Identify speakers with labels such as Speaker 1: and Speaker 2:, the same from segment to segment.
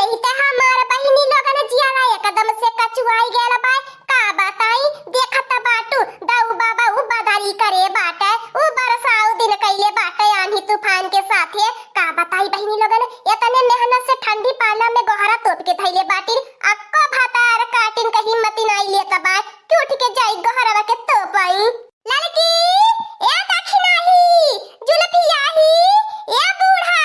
Speaker 1: नहीं तो हमार बहिनी लोगन जियाला एकदम से कचुआई गेल बा। का बताई देखत बाटू दाऊ बाबा उ बदारी करे बाटे, उ बरसाऊ दिन कइले बाटे आंधी तूफान के साथे। का बताई बहिनी लोगन इतने मेहनत से ठंडी पाला में गोहरा तोप के थैले बाटी, अक्को भातार काटिन के हिम्मत नहीं लेता बा कि उठ के जाई गोहरवा के तोपाई। लड़की ए दक्षिणाही जुलफियाही ए बूढ़ा,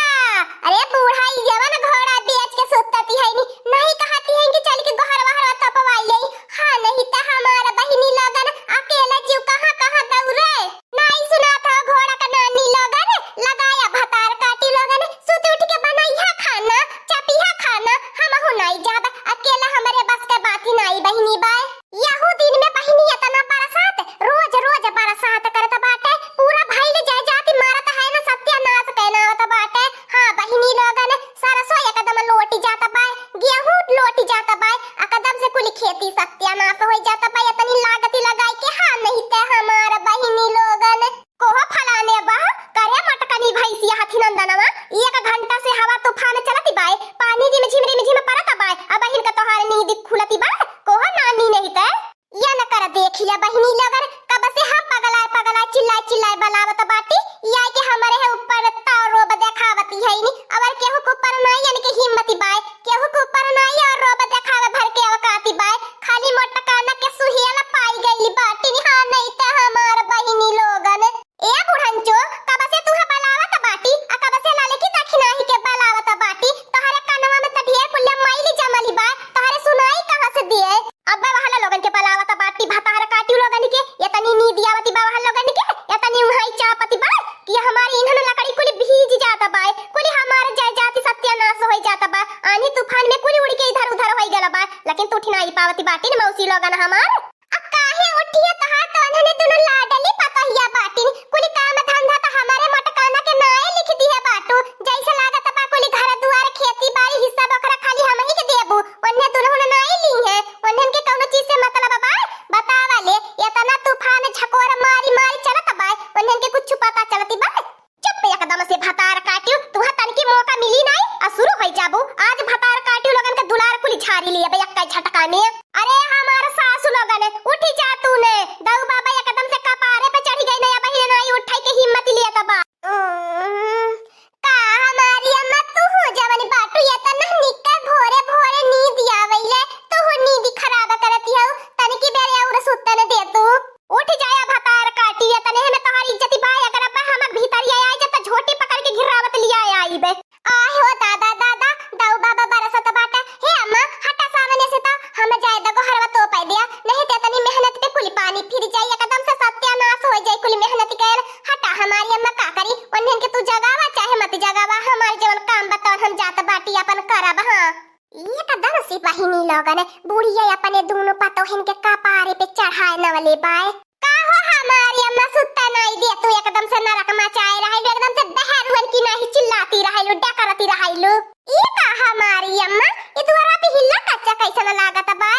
Speaker 1: अरे बूढ़ा ई जवान घोड़ा बेच के सुतती है नहीं कहती है कि चल के गोहर वहर तपवाई ले। हां नहीं तो हमारा बहिनी लोगन अकेला जीव कहां कहां दौड़े। नहीं सुना था घोड़ा का नानी लोगन लगाया भतार काटी लोगन सुत उठ के बनाइया खाना चपिया खाना। हम हो नहीं जाब अकेला, हमारे बस के बात ही नहीं बहिनी बाय। यहू दिन में बहिनी इतना बरसात रोज रोज बरसात करत बाटे, पूरा भइल जाय जाती मारत है ना सत्यानाश कहनावत बाटे। हां बहिनी लोगन सरसों एकदम लोटी जाता बा, गेहूं लोटी जाता बा, एकदम से कुल खेती सत्यानाश हो जाता बा। इतनी लागत लगाई के हां नहीं ते हमार बहिनी लोगन कोह फलाने बा करे मटकनी भैंसिया हाथी नंदनवा। 1 घंटा से हवा तूफान चलती बा, पानी रिमझिम परत बा, अब बहिन का तोहार नींद खुलती बा कोह नानी नहीं ते या न कर देखिया बहिनी लोगन कब से हम पगला चिल्लाए बलावत बाटी। या के हमारे है ऊपर रोब देखावती है नी और केहू को ऊपर नहीं यानी के हिम्मती बाय, केहू को ऊपर नहीं और रोब देखावे भर के अवकाती बाय। खाली मोटकाना के सुहिया पाई गई बाटी। हां नहीं त हमार बहिनी लोगन ए बुढ़ंचो कब से तू बलावत बाटी, आ कब से लाले की दक्षिणाही के बलावत बाटी। तोहरे कानवा में त ढेर कुल्ले मैली जमली बा, तोहरे सुनाई कहां से दिए। अब वहां लोगन के बलावत बाटी भतार काटी लोगन के इतनी नींद आवती बा वहां लोगन के इतनी उहाई चापती बा कि हमारी इन्हन लकड़ी कुल भीज जाता बा, कुल हमार जाय जाती सत्यानाश हो जाता बा। आंधी तूफान में कुल उड़ के इधर उधर हो गेला बा, लेकिन तू उठ नहीं पावती बाटी न मौसी लोगन हमार। अब काहे उठिए तहार तो अनहने दोनों लाडली पतहिया बाटी, कुल काम धंधा त हमारे मोटकाना के नाए लिख दी है बाटू। जैसे लागत बा कुल घर दुआर खेती बाड़ी हिस्सा बखरा खाली हम ही के देबू, ओन्ने दुल्हन नाए ली है, ओन्ने के कौनो चीज से मतलब बा बतावा ले। इतना तूफान झकोर मारी चलत बा, ओन्ने के कुछ पता चलती बा। चुप एकदम से भतार काटियो तू तन की मौका मिली नहीं आ शुरू हो जाबू। आज भतार काटियो लोगन के दुलार कुल झाड़ी लिए बे एक झटका में। अरे हमार सासू लोगन उठी जा तूने दाऊ बाबा एकदम से कपारे पे चढ़ी गई नया बहिन नहीं उठाई के हिम्मत लिया तबा। का हमारी अम्मा तू हो जवानी बाटू ये तना निक्का भोरे भोरे नींद आवेले तू हो नींद खराब करती हो तन की बेरे और सुतने दे तू। उठ जाया भतार काटी ये तने में तोहारी इज्जत बा, अगर अब हम भीतर आई जब झोटी पकड़ के घिरावत लिया आई बे। आय हो दादा दाऊ बाबा बरसत बाटा। हे अम्मा हटा सामने से ता हम जाए दगो हरवा तो पाई दिया नहीं ते तनी मेहनत पे कुल पानी फिर जाई एकदम से सत्यानाश हो जाई कुल मेहनत कर। हटा हमारी अम्मा का करी ओन्हन के तू जगावा चाहे मत जगावा, हमार जवन काम बता हम जात बाटी अपन करब। हां ये कदम से बहिनी लोगन बूढ़िया अपने दोनों पतोहिन के कपारे पे चढ़ाए न वाले बाय। का हो हमारी अम्मा सुत्ता नहीं दे तू एकदम से नरक मचाए रहे एकदम से बहरुन की नहीं चिल्लाती रहे डकरती रहे। ये का हमारी अम्मा ये तुम्हारा पे हिल्ला कच्चा कैसन लागत बा।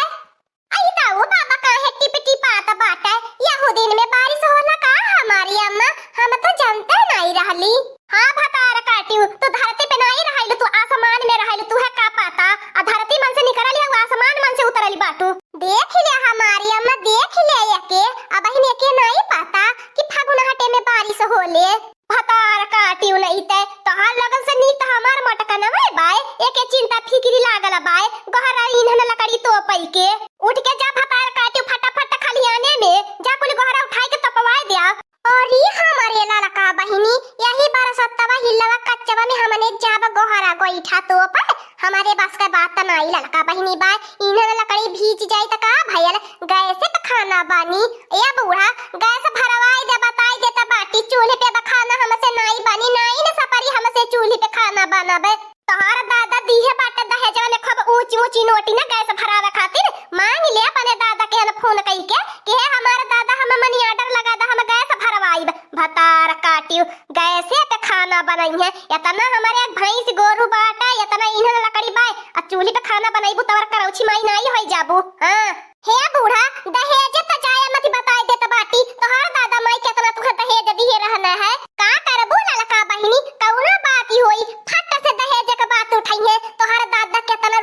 Speaker 1: आई ताऊ बाबा काहे टिपटी पात बाटा यहूदीन में बारिश होला का हमारी अम्मा हम तो जानते नहीं रहली। हां भतार काटियो तो धरती पे नहीं रहलू तू आसमान में रहलू, तू है का पता आ धरती मन से निकलली आ आसमान मन से उतरली बाटू। देख ले हमारी अम्मा देख ले एके अब बहिन एके नहीं पता कि फागुन हटे में बारिश होले। भतार काटियो नहीं ते तोहार लगन से नीत हमार मटकना में बाय एके चिंता फिक्री लागल बाय गहरा इन्हन लकड़ी तो पई के उठ के जा भतार काटियो फटाफट खलियाने में जा कुल गहरा उठाई के तपवाए दिया। और ये हमारे लाला का बहिनी यही बरसतवा हिलवा कच्चवा में हमने जाब गोहरा गोईठा तो पर हमारे बस का बात त नहीं ललका बहिनी बा। इन्हन लकड़ी भीज जाई त का भयल गैस पे खाना बानी ए बूढ़ा गैस भरवाई दे बताई दे त बाटी चूल्हे पे खाना हमसे नहीं बनी नहीं न सपरी हमसे चूल्हे पे खाना बनाबे। तोहार दादा दीहे बाटे दहेजवा में खूब ऊंची ऊंची नोटी ना गैस भरावे खातिर मांग ले अपने दादा के फोन कई के कि हे हमारे दादा हम मनी ऑर्डर लगा दा हम गैस भरवाई। भतार काटियो गैसे पे खाना बनाई है इतना हमारे एक भैंस गोरू बाटा इतना इन्हन लकड़ी बाय आ चूल्हे पे खाना बनाईबू तवर करौची माई नहीं होई जाबू। हां हे बूढ़ा दहेज त जाए मत बताई दे त बाटी तोहार दादा माई केतना तुह दहेज दिए रहना है का करबू ललका बहिनी कौना बात ही होई फट से दहेज के बात उठाई है तोहार दादा केतना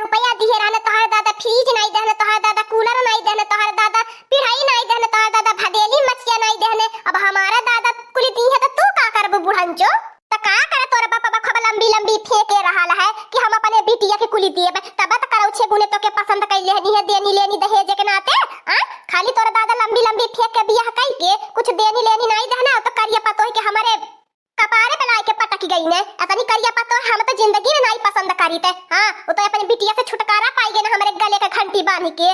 Speaker 1: फेंके रहा है कि हम अपने बिटिया के कुली दिए तब तक करो छे गुने तो के पसंद कैले हनी है देनी लेनी दहेज के नाते खाली तोरा दादा लंबी लंबी फेंक के बियाह कई के कुछ देनी लेनी नहीं देना तो करिया पतो है कि हमारे कपारे पे लाए के पटक गई ने अपनी करिया पतो हम तो जिंदगी में नहीं पसंद करी थे हां वो तो अपनी बिटिया से छुटकारा पाई गए ना हमारे गले का घंटी बांध के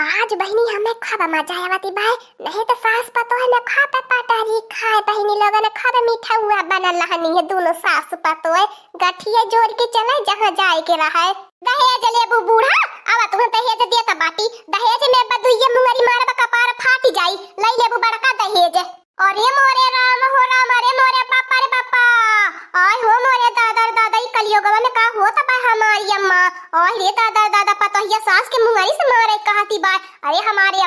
Speaker 1: आज बहनी हमें खाबा मजा आवाती भाई नहीं तो सास पतो है ना खाता पाटारी खाए बहनी लोग ना खाबा मीठा हुआ बनल रहनी है दोनों सास पतो है गठिया जोड़ के चले जहां जाए के रहा है दहेज लेबू बूढ़ा आवा तुम दहेज दिया त बाटी दहेज में बदुइये मुंगरी मारब कपार फाटी जाई लई लेबू बड़का दहेज अरे मोरे राम हो राम अरे मोरे पापा रे पापा आय हो मोरे दादा दादा ई कलियुगवा में का होत बा हमारी अम्मा ओए रे दादा दादा पतोहिया सास के मुंगरी से मारे कहती बा अरे हमारी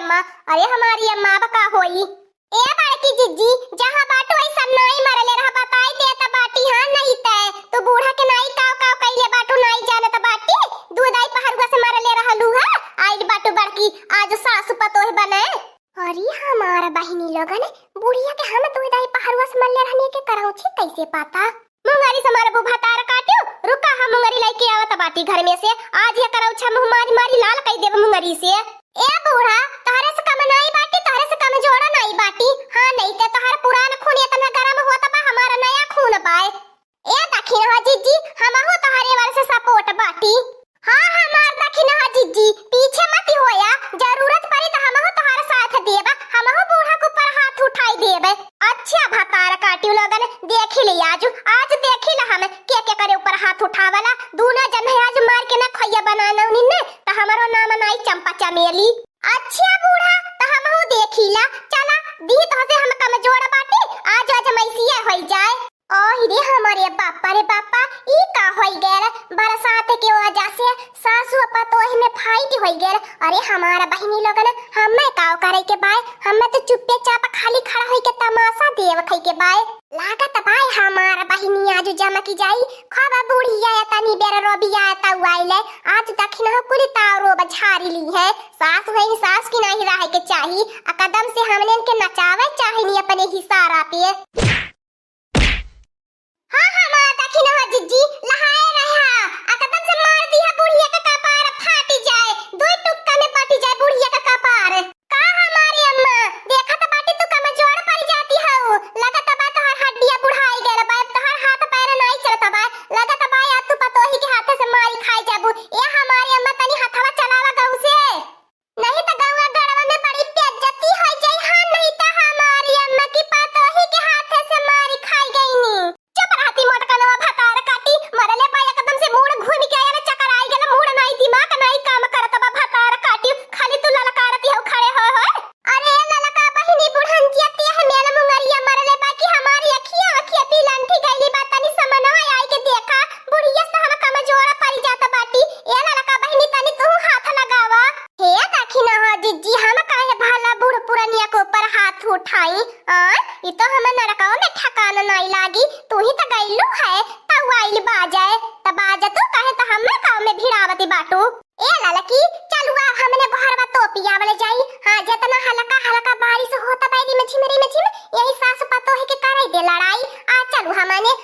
Speaker 1: अम्मा बका होई ए बड़की जिज्जी जहां बाटो ऐसा नहीं मरले रहा बताई दे त बाटी हां नहीं ते तू बूढ़ा के नहीं काव काव कइले बाटो नहीं जाने त बाटी दूध आई पहरुआ से मरले रहलू है आई बाटो बड़की आज सास पतोह बने अरे हमारा बहिनी लोगन बुढ़िया के हम दूध आई पहरुआ से मरले रहने के करौ छी कैसे पता मुंगरी से मारे बुभा तार काट्यो रुका हम मुंगरी लेके आवत बाटी घर में से आज ये करौ छ मुंह मारी मारी लाल कई देब मुंगरी से ए बूढ़ा तहरे से कम नहीं बाटी तहरे से कम जोड़ा नहीं बाटी हां नहीं ते तहरा पुराना खून इतना गरम होता बा हमारा नया खून पाए ए दखिन हो जीजी हम हो तहरे वाले से सपोर्ट बाटी हां हमार दखिन हो जीजी पीछे मत होया जरूरत पड़ी तो हम हो तहरा साथ देबा हम हो बूढ़ा के ऊपर हाथ उठाई देबे अच्छा भतार काटियो लगन देख ले आज देख ले हम के करे ऊपर हाथ उठावला दूना जन आज मार के ना खैया बनाना उन्ने त हमरो नाम नाई चंपा चमेली अच्छा बूढ़ा त हम हो देखिला चला दी तो से हम कमजोर बाटी आज मैसिया होई जाए ओही रे हमारे बापा रे बापा ई का होई गेल बरसात के वजह से सासू पतोही में फाइट होई गेल अरे हमारा बहिनी लोगन हमें काव करे के बाय हमें तो चुप्पे चाप खाली खड़ा होई के तमाशा देव खई के बाय लागत बाय हमारा बहिनी आज जमा की जाई खबा बुढ़िया या तनी बेर रोबिया ता वाइले आज दखिन हो कुली तारो बझारी ली है सास वही सास की नहीं रहे के चाही आ कदम से हमने के नचावे चाहिए अपने हिसारा पे हां हमारा दखिन हो जिज्जी लहाए रहा आ कदम से मार दिया बुढ़िया का कपार फाटी जाए दो टुक्का में फाटी जाए बुढ़िया का कपार का हमारी अम्मा देखा तो बाटी तू कमजोर पड़ जाती हो लगत बा तोहर हड्डियां बुढ़ाई गेल बा तोहर हाथ पैर नहीं चलत बा लगत बा या तू पतोही के हाथ से मारी खाई जाबू ए हमारी अम्मा तनी हथवा चलावा गऊ से नहीं तो गौवा गड़वा में बड़ी बेइज्जती हो जाई हां नहीं तो हमारी अम्मा की पतोही के हाथ से मारी खाई गईनी चुप रहती मोटकनवा भतार काटी मरले बा एकदम से मूड घूम के आया चक्कर आई गेल मूड नहीं दिमाग नहीं काम करत बा भतार काटी खाली तू ललकारती हो खड़े हो अरे ललका बहिनी बुढ़ंतिया ते मेल मुंगरिया मरले बा कि हमारी अखियां पीलंठी गईली बा तनी समनवा आई के देखा बुढ़िया से हम कमजोर पड़ जात बाटी ए ललका बहिनी तनी तू हाथ लगावा हे दखिन हो जिज्जी हम काहे भाला बूढ़ पुरनिया के ऊपर हाथ उठाई ई तो हम नरकाओ में ठकाना नहीं लागी तू ही तो गईलू है तब आइल बाजाए तब बाजा तू कहे तो हम गांव में भिड़ावती बाटू ए ललकी चलुआ हमने घरवा तो पियावले जाई हां जितना हल्का बारिश होता बैरी में छिमरी यही सास पतो है के करे दे लड़ाई आ चलू हमने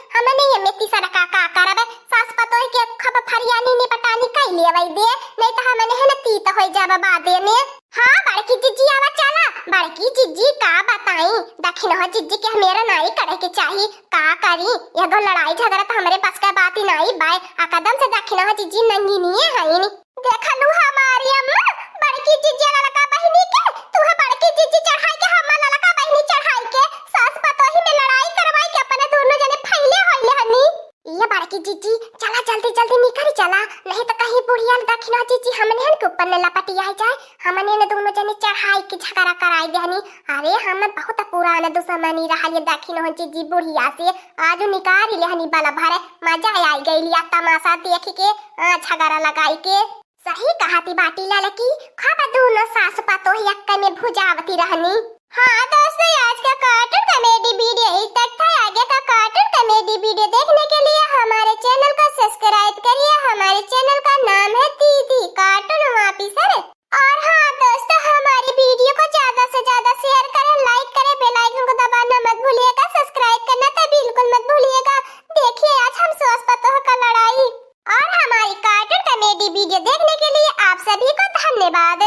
Speaker 1: ये मेती सड़का का करबे सास पतो है के खब फरियानी ने पटानी कई लेवई दे नहीं तो हमने है न तीत होई जाबा बादे में हां बड़की जिज्जी आवा चला बड़की जिज्जी का बताई दखिन हो जिज्जी के मेरा नाई करे के चाही का करी ये दो लड़ाई झगड़ा तो हमरे बस का बात ही नहीं बाय आ कदम से दखिन हो जिज्जी नंगी नहीं है ही नहीं देखा लू हमारी अम्मा बड़की जिज्जी ललका बहिनी के तू है बड़की जिज्जी चढ़ाई के हम ललका बहिनी चढ़ाई के सास पतोही में लड़ाई करवाई के अपने दोनों जने फैले होइले हनी ये बड़की जिज्जी चला जल्दी निकल चला नहीं तो कहीं बुढ़िया दखिना जिज्जी हमने के ऊपर न लपटी आ जाए हमने ने दोनों जने चढ़ाई के झगड़ा कराई देहनी अरे हम बहुत पुराना दुश्मनी रहल ये दखिन हो जिज्जी बुढ़िया से आज निकाल लेहनी बाला भरे मजा आई गई तमाशा देख के झगड़ा लगाई के सही कहाती बाटी ललकी खाबा दोनों सास पतो यक्का में भुजावती रहनी हाँ दोस्तों आज का कार्टून कॉमेडी वीडियो यही तक था आगे का कार्टून कॉमेडी वीडियो देखने के लिए हमारे चैनल को सब्सक्राइब करिए हमारे चैनल का नाम है दीदी कार्टून ऑफिसर और हाँ दोस्तों हमारी वीडियो को ज्यादा से ज्यादा शेयर करें लाइक करें बेल आइकन को दबाना मत भूलिएगा सब्सक्राइब करना तो बिल्कुल मत भूलिएगा देखिए आज हम सास पतो का लड़ाई बाद